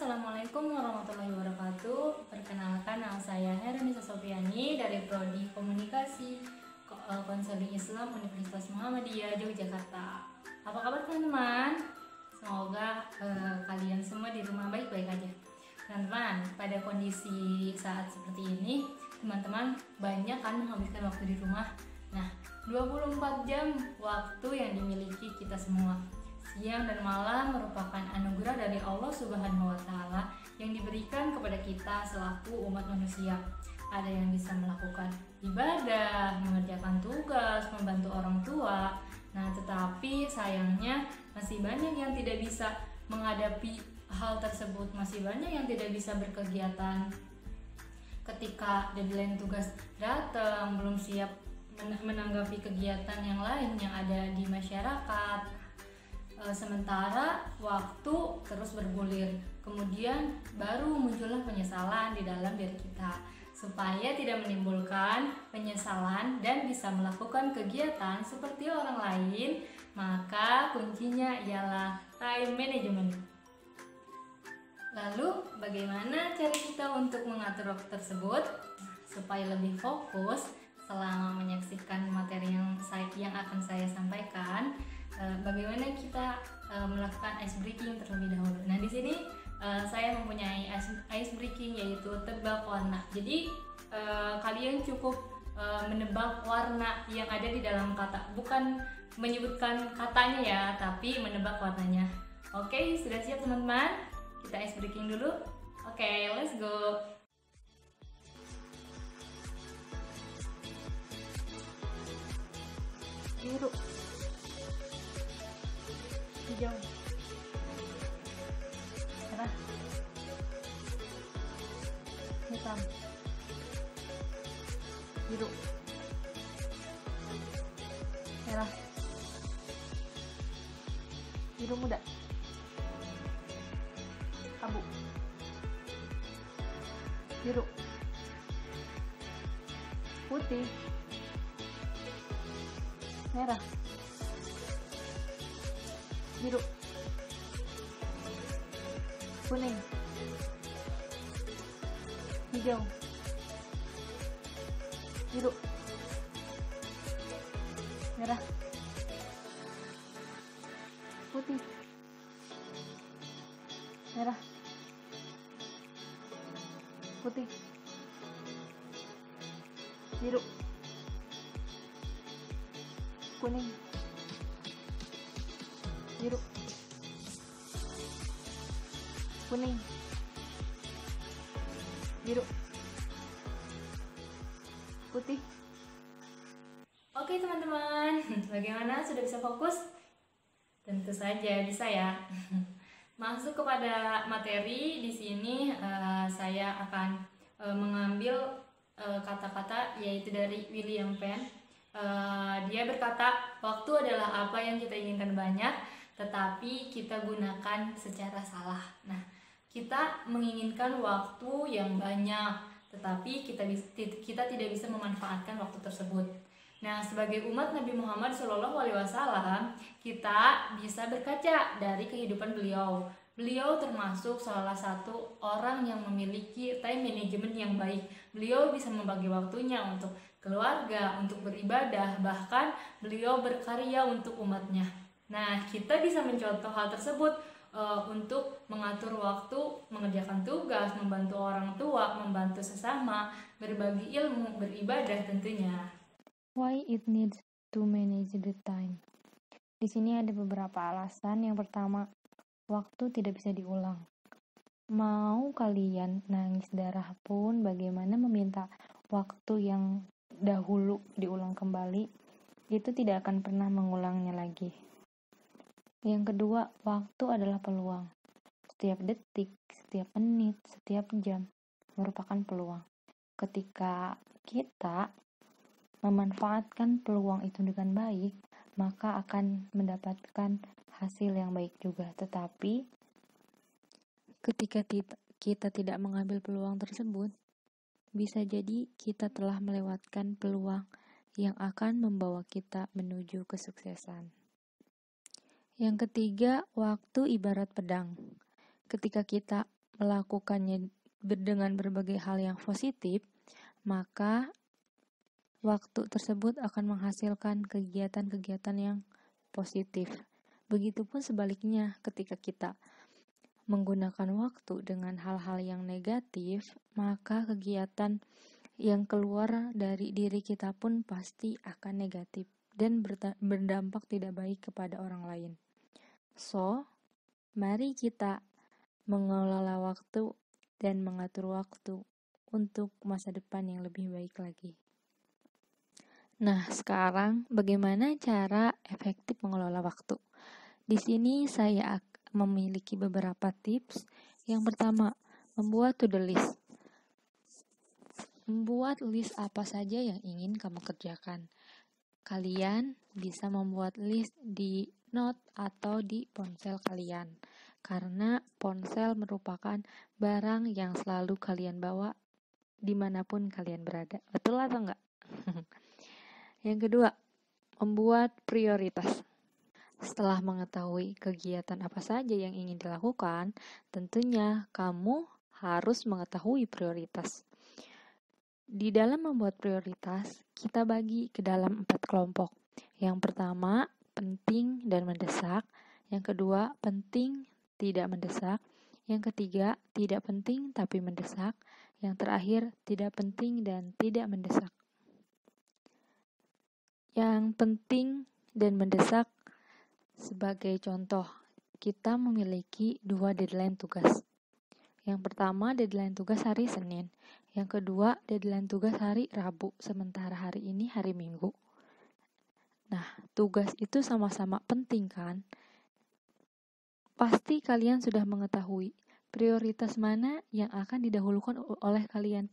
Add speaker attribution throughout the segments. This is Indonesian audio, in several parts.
Speaker 1: Assalamualaikum warahmatullahi wabarakatuh. Perkenalkan, nama saya Herunisa Sofiani dari Prodi Komunikasi Konseling Islam Universitas Muhammadiyah Yogyakarta. Apa kabar teman-teman? Semoga kalian semua di rumah baik-baik aja. Teman-teman, pada kondisi saat seperti ini, teman-teman banyak kan menghabiskan waktu di rumah. Nah, 24 jam waktu yang dimiliki kita semua. Siang dan malam merupakan anugerah dari Allah Subhanahu wa Ta'ala yang diberikan kepada kita selaku umat manusia. Ada yang bisa melakukan ibadah, mengerjakan tugas, membantu orang tua. Nah, tetapi sayangnya masih banyak yang tidak bisa menghadapi hal tersebut. Masih banyak yang tidak bisa berkegiatan ketika deadline tugas datang, belum siap menanggapi kegiatan yang lain yang ada di masyarakat. Sementara waktu terus bergulir, kemudian baru muncullah penyesalan di dalam diri kita. Supaya tidak menimbulkan penyesalan dan bisa melakukan kegiatan seperti orang lain, maka kuncinya ialah time management. Lalu bagaimana cara kita untuk mengatur waktu tersebut supaya lebih fokus selama menyaksikan materi yang akan saya sampaikan? Bagaimana kita melakukan ice breaking terlebih dahulu. Nah, di sini saya mempunyai ice breaking, yaitu tebak warna. Jadi kalian cukup menebak warna yang ada di dalam kata, bukan menyebutkan katanya ya, tapi menebak warnanya. Oke, sudah siap teman-teman? Kita ice breaking dulu. Oke, let's go. Biru, hijau, merah, hitam, biru, merah, biru muda, abu, biru, putih, merah, biru, kuning, hijau, biru, merah, putih, merah, putih, biru, kuning, biru, kuning, biru, putih. Oke teman-teman, bagaimana, sudah bisa fokus? Tentu saja bisa ya. Masuk kepada materi, di sini saya akan mengambil kata-kata yaitu dari William Penn. Dia berkata, waktu adalah apa yang kita inginkan banyak, tetapi kita gunakan secara salah. Nah, kita menginginkan waktu yang banyak, tetapi kita tidak bisa memanfaatkan waktu tersebut. Nah, sebagai umat Nabi Muhammad SAW, kita bisa berkaca dari kehidupan beliau. Beliau termasuk salah satu orang yang memiliki time management yang baik. Beliau bisa membagi waktunya untuk keluarga, untuk beribadah, bahkan beliau berkarya untuk umatnya. Nah, kita bisa mencontoh hal tersebut untuk mengatur waktu, mengerjakan tugas, membantu orang tua, membantu sesama, berbagi ilmu, beribadah tentunya.
Speaker 2: Why it needs to manage the time? Di sini ada beberapa alasan. Yang pertama, waktu tidak bisa diulang. Mau kalian nangis darah pun, bagaimana meminta waktu yang dahulu diulang kembali, itu tidak akan pernah mengulangnya lagi. Yang kedua, waktu adalah peluang. Setiap detik, setiap menit, setiap jam merupakan peluang. Ketika kita memanfaatkan peluang itu dengan baik, maka akan mendapatkan hasil yang baik juga. Tetapi ketika kita tidak mengambil peluang tersebut, bisa jadi kita telah melewatkan peluang yang akan membawa kita menuju kesuksesan. Yang ketiga, waktu ibarat pedang. Ketika kita melakukannya dengan berbagai hal yang positif, maka waktu tersebut akan menghasilkan kegiatan-kegiatan yang positif. Begitupun sebaliknya, ketika kita menggunakan waktu dengan hal-hal yang negatif, maka kegiatan yang keluar dari diri kita pun pasti akan negatif dan berdampak tidak baik kepada orang lain. So, mari kita mengelola waktu dan mengatur waktu untuk masa depan yang lebih baik lagi. Nah, sekarang bagaimana cara efektif mengelola waktu? Di sini saya memiliki beberapa tips. Yang pertama, membuat to-do list. Membuat list apa saja yang ingin kamu kerjakan. Kalian bisa membuat list di note atau di ponsel kalian. Karena ponsel merupakan barang yang selalu kalian bawa dimanapun kalian berada. Betul atau enggak? Yang kedua, membuat prioritas. Setelah mengetahui kegiatan apa saja yang ingin dilakukan, tentunya kamu harus mengetahui prioritas. Di dalam membuat prioritas, kita bagi ke dalam 4 kelompok. Yang pertama, penting dan mendesak. Yang kedua, penting tidak mendesak. Yang ketiga, tidak penting tapi mendesak. Yang terakhir, tidak penting dan tidak mendesak. Yang penting dan mendesak, sebagai contoh, kita memiliki 2 deadline tugas. Yang pertama, deadline tugas hari Senin. Yang kedua, deadline tugas hari Rabu, sementara hari ini hari Minggu. Nah, tugas itu sama-sama penting kan? Pasti kalian sudah mengetahui prioritas mana yang akan didahulukan oleh kalian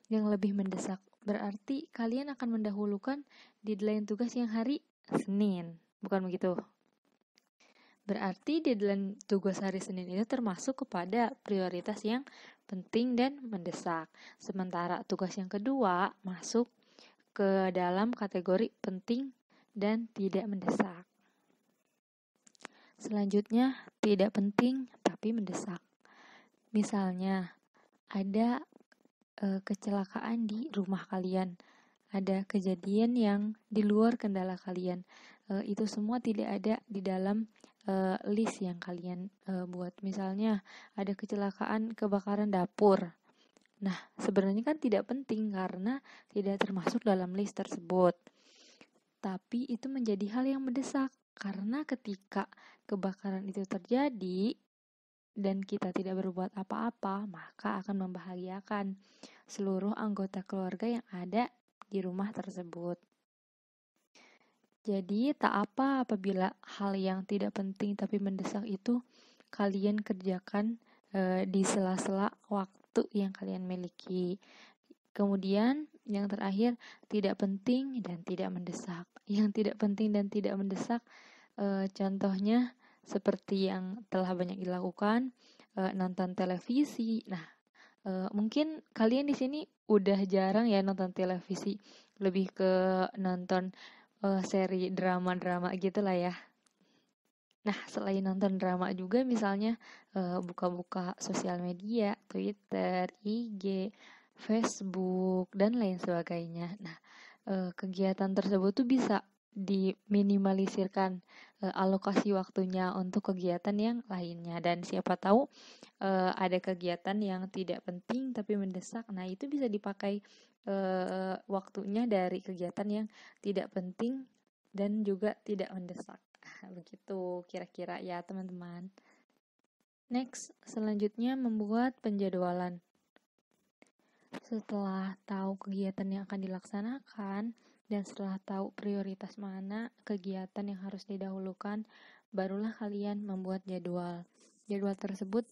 Speaker 2: yang lebih mendesak. Berarti kalian akan mendahulukan deadline tugas yang hari Senin, bukan begitu? Berarti deadline tugas hari Senin itu termasuk kepada prioritas yang penting dan mendesak. Sementara tugas yang kedua masuk ke dalam kategori penting dan tidak mendesak. Selanjutnya, tidak penting tapi mendesak. Misalnya, ada kecelakaan di rumah kalian, ada kejadian yang di luar kendala kalian. Itu semua tidak ada di dalam list yang kalian buat. Misalnya, ada kecelakaan kebakaran dapur. Nah, sebenarnya kan tidak penting karena tidak termasuk dalam list tersebut. Tapi itu menjadi hal yang mendesak karena ketika kebakaran itu terjadi dan kita tidak berbuat apa-apa, maka akan membahagiakan seluruh anggota keluarga yang ada di rumah tersebut. Jadi, tak apa apabila hal yang tidak penting tapi mendesak itu kalian kerjakan di sela-sela waktu yang kalian miliki. Kemudian, yang terakhir, tidak penting dan tidak mendesak. Yang tidak penting dan tidak mendesak, contohnya seperti yang telah banyak dilakukan, nonton televisi. Nah, mungkin kalian di sini udah jarang ya nonton televisi, lebih ke nonton seri drama-drama gitulah ya. Nah, selain nonton drama juga misalnya buka-buka sosial media, Twitter, IG, Facebook, dan lain sebagainya. Nah, kegiatan tersebut tuh bisa diminimalisirkan alokasi waktunya untuk kegiatan yang lainnya, dan siapa tahu ada kegiatan yang tidak penting tapi mendesak. Nah, itu bisa dipakai waktunya dari kegiatan yang tidak penting dan juga tidak mendesak. Begitu kira-kira ya teman-teman. Next, selanjutnya membuat penjadwalan. Setelah tahu kegiatan yang akan dilaksanakan dan setelah tahu prioritas mana kegiatan yang harus didahulukan, barulah kalian membuat jadwal. Jadwal tersebut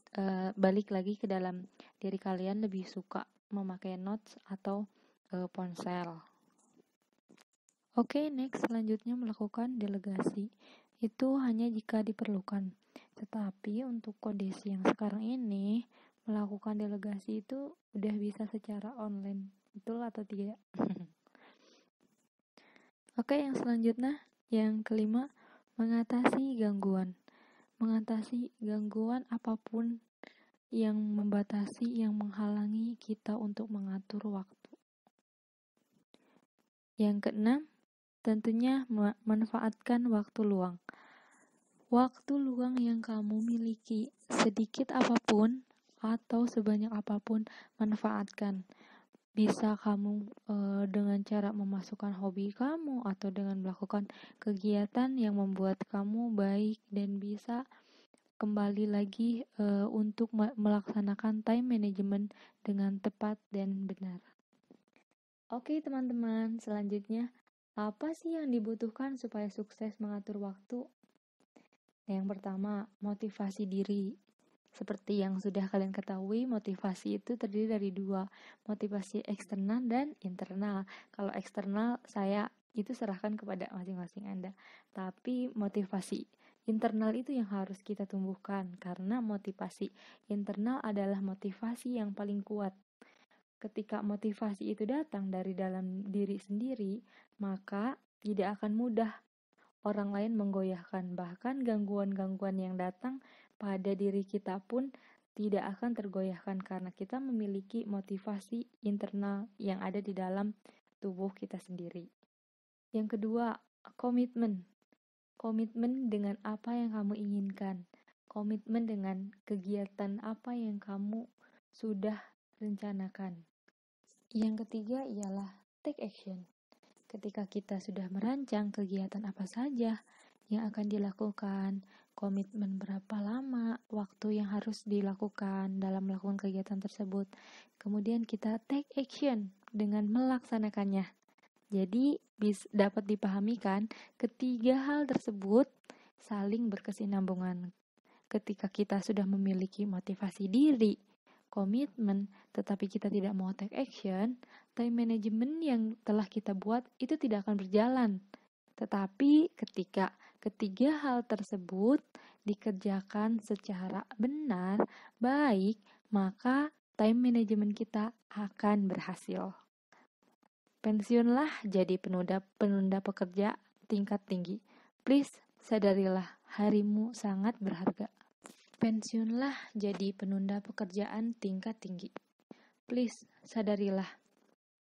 Speaker 2: balik lagi ke dalam diri kalian lebih suka memakai notes atau ponsel. Oke, next selanjutnya melakukan delegasi. Itu hanya jika diperlukan. Tetapi untuk kondisi yang sekarang ini, melakukan delegasi itu udah bisa secara online. Betul atau tidak? Oke, yang selanjutnya, yang kelima, mengatasi gangguan. Mengatasi gangguan apapun yang membatasi, yang menghalangi kita untuk mengatur waktu. Yang keenam, tentunya manfaatkan waktu luang. Waktu luang yang kamu miliki, sedikit apapun atau sebanyak apapun, manfaatkan. Bisa kamu dengan cara memasukkan hobi kamu atau dengan melakukan kegiatan yang membuat kamu baik dan bisa kembali lagi untuk melaksanakan time management dengan tepat dan benar. Oke teman-teman, selanjutnya apa sih yang dibutuhkan supaya sukses mengatur waktu? Yang pertama, motivasi diri. Seperti yang sudah kalian ketahui, motivasi itu terdiri dari dua, motivasi eksternal dan internal. Kalau eksternal, saya itu serahkan kepada masing-masing Anda. Tapi motivasi internal itu yang harus kita tumbuhkan, karena motivasi internal adalah motivasi yang paling kuat. Ketika motivasi itu datang dari dalam diri sendiri, maka tidak akan mudah orang lain menggoyahkan. Bahkan gangguan-gangguan yang datang pada diri kita pun tidak akan tergoyahkan karena kita memiliki motivasi internal yang ada di dalam tubuh kita sendiri. Yang kedua, komitmen. Komitmen dengan apa yang kamu inginkan. Komitmen dengan kegiatan apa yang kamu sudah rencanakan. Yang ketiga ialah take action. Ketika kita sudah merancang kegiatan apa saja yang akan dilakukan, komitmen berapa lama waktu yang harus dilakukan dalam melakukan kegiatan tersebut, kemudian kita take action dengan melaksanakannya. Jadi dapat dipahami kan, ketiga hal tersebut saling berkesinambungan. Ketika kita sudah memiliki motivasi diri, komitmen, tetapi kita tidak mau take action, time management yang telah kita buat itu tidak akan berjalan. Tetapi ketika ketiga hal tersebut dikerjakan secara benar, baik, maka time management kita akan berhasil. Pensiunlah jadi penunda pekerja tingkat tinggi. Please, sadarilah, harimu sangat berharga. Pensiunlah jadi penunda pekerjaan tingkat tinggi. Please, sadarilah,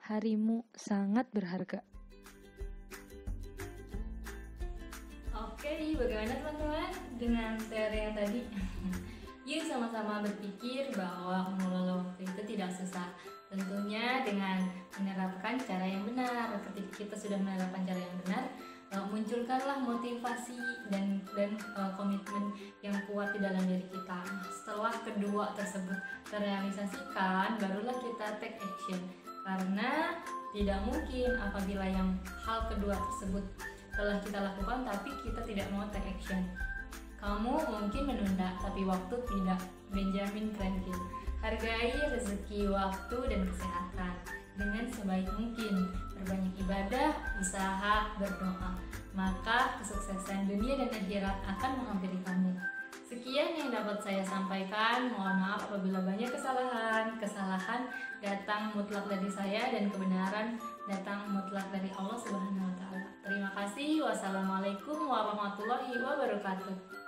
Speaker 2: harimu sangat berharga.
Speaker 1: Oke, bagaimana teman-teman dengan teori yang tadi? Yuk sama-sama berpikir bahwa mengelola waktu itu tidak susah. Tentunya dengan menerapkan cara yang benar. Ketika kita sudah menerapkan cara yang benar, munculkanlah motivasi dan komitmen yang kuat di dalam diri kita. Setelah kedua tersebut terrealisasikan, barulah kita take action. Karena tidak mungkin apabila yang hal kedua tersebut telah kita lakukan tapi kita tidak mau take action. Kamu mungkin menunda, tapi waktu tidak. Benjamin Franklin. Hargai rezeki, waktu, dan kesehatan dengan sebaik mungkin. Berbanyak ibadah, usaha, berdoa. Maka kesuksesan dunia dan akhirat akan menghampiri kamu. Sekian yang dapat saya sampaikan. Mohon maaf apabila banyak kesalahan. Kesalahan datang mutlak dari saya dan kebenaran datang mutlak dari Allah Subhanahu wa Ta'ala. Terima kasih. Wassalamualaikum warahmatullahi wabarakatuh.